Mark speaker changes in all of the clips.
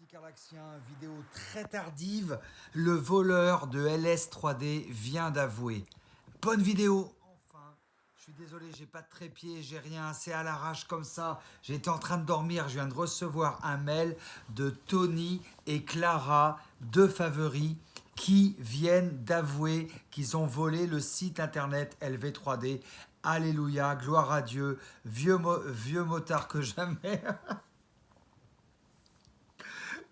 Speaker 1: petits Carlaxiens, vidéo très tardive. Le voleur de LS3D vient d'avouer. Bonne vidéo, enfin. Je suis désolé, j'ai pas de trépied, j'ai rien, c'est à l'arrache comme ça. J'étais en train de dormir, je viens de recevoir un mail de Tony et Clara, deux favoris, qui viennent d'avouer qu'ils ont volé le site internet LV3D. Alléluia, gloire à Dieu, vieux motard que jamais.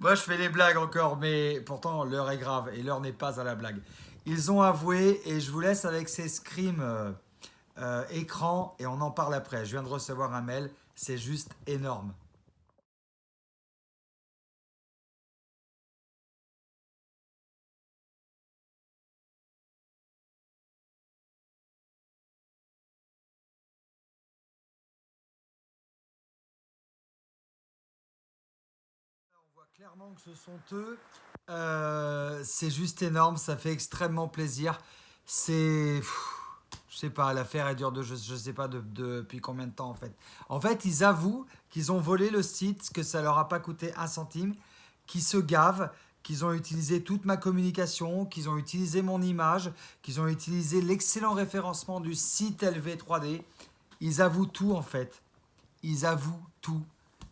Speaker 1: Moi, je fais les blagues encore, mais pourtant, l'heure est grave et l'heure n'est pas à la blague. Ils ont avoué et je vous laisse avec ces scrims écran et on en parle après. Je viens de recevoir un mail, c'est juste énorme. On voit clairement que ce sont eux. C'est juste énorme, ça fait extrêmement plaisir. C'est... Je sais pas, l'affaire est dure de... Je sais pas depuis combien de temps en fait. En fait, ils avouent qu'ils ont volé le site, que ça leur a pas coûté un centime, qu'ils se gavent, qu'ils ont utilisé toute ma communication, qu'ils ont utilisé mon image, qu'ils ont utilisé l'excellent référencement du site LV3D. Ils avouent tout en fait. Ils avouent tout.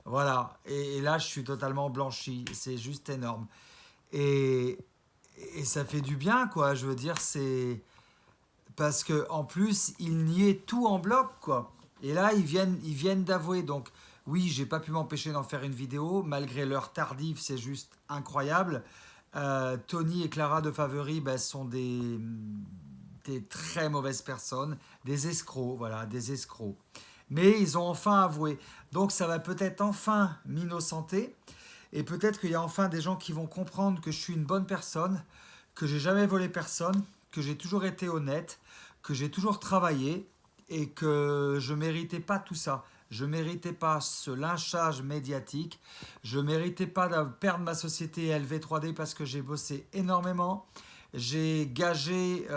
Speaker 1: Voilà. Et là, je suis totalement blanchi. C'est juste énorme. Et, et ça fait du bien, quoi. Je veux dire, c'est parce que en plus, ils niaient tout en bloc, quoi. Et là, ils viennent d'avouer. Donc, oui, j'ai pas pu m'empêcher d'en faire une vidéo, malgré l'heure tardive, c'est juste incroyable. Tony et Clara de Favori ben, sont des très mauvaises personnes, des escrocs, voilà, des escrocs. Mais ils ont enfin avoué. Donc, ça va peut-être enfin m'innocenter. Et peut-être qu'il y a enfin des gens qui vont comprendre que je suis une bonne personne, que j'ai jamais volé personne, que j'ai toujours été honnête, que j'ai toujours travaillé et que je méritais pas tout ça. Je méritais pas ce lynchage médiatique. Je méritais pas de perdre ma société LV3D parce que j'ai bossé énormément. J'ai gagé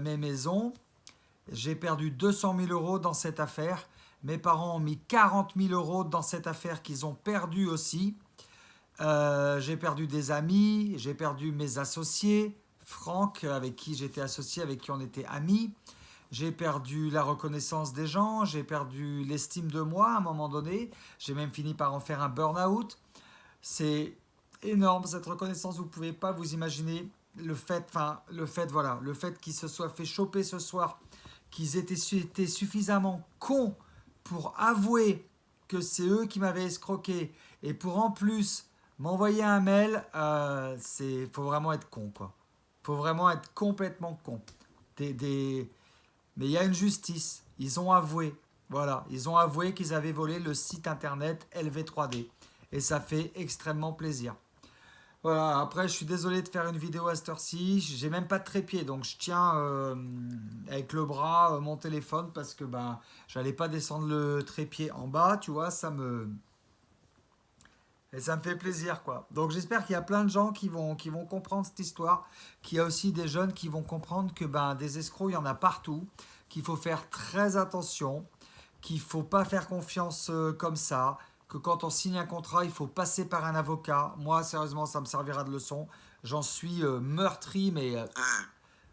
Speaker 1: mes maisons. J'ai perdu 200 000 euros dans cette affaire. Mes parents ont mis 40 000 euros dans cette affaire qu'ils ont perdu aussi. J'ai perdu des amis, j'ai perdu mes associés, Franck, avec qui j'étais associé, avec qui on était amis. J'ai perdu la reconnaissance des gens, j'ai perdu l'estime de moi à un moment donné. J'ai même fini par en faire un burn-out. C'est énorme cette reconnaissance, vous ne pouvez pas vous imaginer le fait qu'ils se soient fait choper ce soir, qu'ils étaient suffisamment cons pour avouer que c'est eux qui m'avaient escroqué et pour en plus m'envoyer un mail, faut vraiment être con quoi. Faut vraiment être complètement con. Mais il y a une justice. Ils ont avoué. Voilà, ils ont avoué qu'ils avaient volé le site internet LV3D. Et ça fait extrêmement plaisir. Voilà, après je suis désolé de faire une vidéo à cette heure-ci. J'ai même pas de trépied, donc je tiens avec le bras mon téléphone parce que ben j'allais pas descendre le trépied en bas, tu vois, et ça me fait plaisir, quoi. Donc j'espère qu'il y a plein de gens qui vont comprendre cette histoire, qu'il y a aussi des jeunes qui vont comprendre que ben, des escrocs, il y en a partout, qu'il faut faire très attention, qu'il ne faut pas faire confiance comme ça, que quand on signe un contrat, il faut passer par un avocat. Moi, sérieusement, ça me servira de leçon. J'en suis meurtri, mais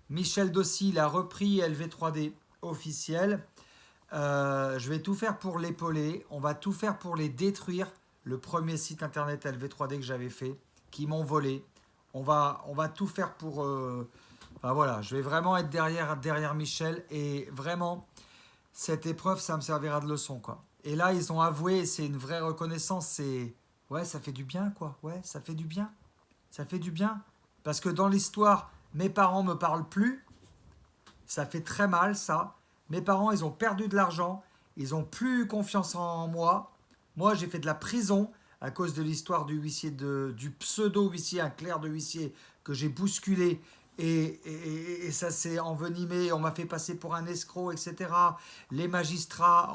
Speaker 1: Michel Dossi, il a repris LV3D officiel. Je vais tout faire pour l'épauler. On va tout faire pour les détruire. Le premier site internet LV3D que j'avais fait, qui m'ont volé. On va tout faire pour... Enfin voilà, je vais vraiment être derrière Michel. Et vraiment, cette épreuve, ça me servira de leçon, quoi. Et là, ils ont avoué, c'est une vraie reconnaissance. C'est... Ouais, ça fait du bien, quoi. Ouais, ça fait du bien. Ça fait du bien. Parce que dans l'histoire, mes parents me parlent plus. Ça fait très mal, ça. Mes parents, ils ont perdu de l'argent. Ils ont plus confiance en moi. Moi, j'ai fait de la prison à cause de l'histoire du huissier du pseudo-huissier, un clerc de huissier que j'ai bousculé. Et ça s'est envenimé. On m'a fait passer pour un escroc, etc. Les magistrats,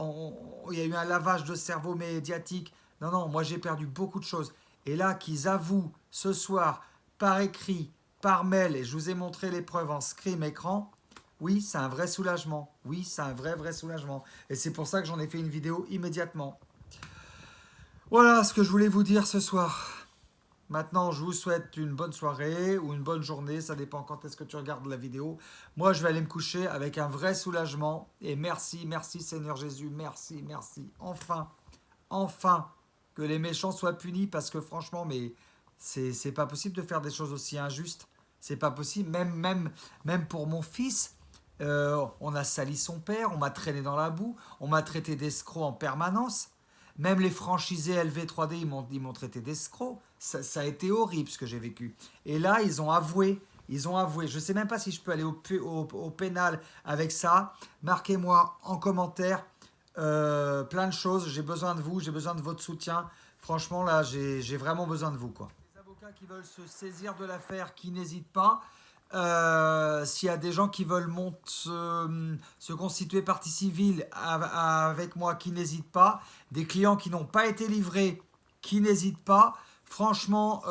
Speaker 1: il y a eu un lavage de cerveau médiatique. Non, non, moi, j'ai perdu beaucoup de choses. Et là, qu'ils avouent ce soir, par écrit, par mail, et je vous ai montré les preuves en screen écran, oui, c'est un vrai soulagement. Oui, c'est un vrai soulagement. Et c'est pour ça que j'en ai fait une vidéo immédiatement. Voilà ce que je voulais vous dire ce soir. Maintenant, je vous souhaite une bonne soirée ou une bonne journée. Ça dépend quand est-ce que tu regardes la vidéo. Moi, je vais aller me coucher avec un vrai soulagement. Et merci, merci Seigneur Jésus. Merci, merci. Enfin, enfin, que les méchants soient punis parce que franchement, mais c'est pas possible de faire des choses aussi injustes. C'est pas possible. Même pour mon fils, on a sali son père, on m'a traîné dans la boue, on m'a traité d'escroc en permanence. Même les franchisés LV3D, ils m'ont traité d'escroc. Ça a été horrible ce que j'ai vécu. Et là, ils ont avoué. Ils ont avoué. Je ne sais même pas si je peux aller au pénal avec ça. Marquez-moi en commentaire plein de choses. J'ai besoin de vous, j'ai besoin de votre soutien. Franchement, là, j'ai vraiment besoin de vous, quoi. Les avocats qui veulent se saisir de l'affaire, qui n'hésitent pas. S'il y a des gens qui veulent se constituer partie civile avec moi, qui n'hésitent pas. Des clients qui n'ont pas été livrés, qui n'hésitent pas. Franchement,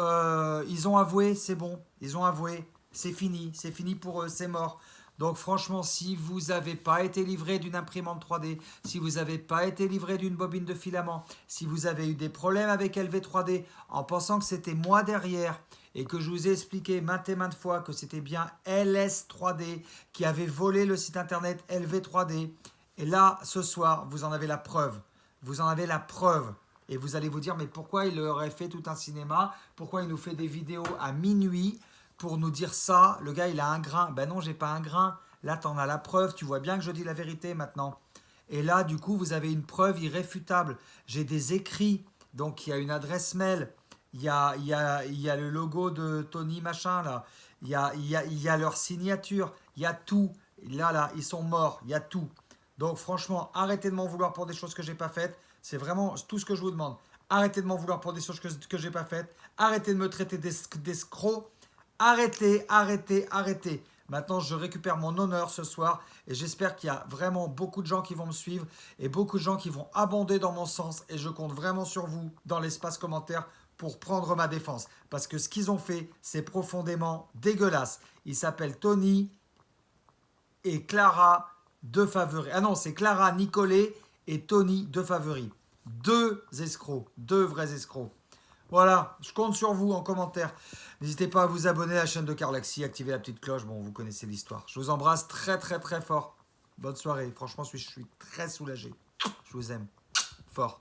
Speaker 1: ils ont avoué, c'est bon. Ils ont avoué, c'est fini pour eux, c'est mort. Donc franchement, si vous n'avez pas été livré d'une imprimante 3D, si vous n'avez pas été livré d'une bobine de filament, si vous avez eu des problèmes avec LV3D en pensant que c'était moi derrière et que je vous ai expliqué maintes et maintes fois que c'était bien LS3D qui avait volé le site internet LV3D, et là, ce soir, vous en avez la preuve. Vous en avez la preuve. Et vous allez vous dire, mais pourquoi il aurait fait tout un cinéma? Pourquoi il nous fait des vidéos à minuit pour nous dire ça? Le gars, il a un grain. Ben non, j'ai pas un grain. Là, tu en as la preuve. Tu vois bien que je dis la vérité maintenant. Et là, du coup, vous avez une preuve irréfutable. J'ai des écrits. Donc, il y a une adresse mail. Il y a le logo de Tony machin, là. Il y a leur signature. Il y a tout. Là, ils sont morts. Il y a tout. Donc, franchement, arrêtez de m'en vouloir pour des choses que j'ai pas faites. C'est vraiment tout ce que je vous demande. Arrêtez de m'en vouloir pour des choses que j'ai pas faites. Arrêtez de me traiter d'escroc. Arrêtez, arrêtez, arrêtez. Maintenant, je récupère mon honneur ce soir et j'espère qu'il y a vraiment beaucoup de gens qui vont me suivre et beaucoup de gens qui vont abonder dans mon sens, et je compte vraiment sur vous dans l'espace commentaire pour prendre ma défense. Parce que ce qu'ils ont fait, c'est profondément dégueulasse. Ils s'appellent Tony et Clara de Favori. Ah non, c'est Clara Nicolet et Tony de Favori. Deux escrocs, deux vrais escrocs. Voilà, je compte sur vous en commentaire. N'hésitez pas à vous abonner à la chaîne de Carlaxy, activer la petite cloche. Bon, vous connaissez l'histoire. Je vous embrasse très très très fort. Bonne soirée. Franchement, je suis très soulagé. Je vous aime fort.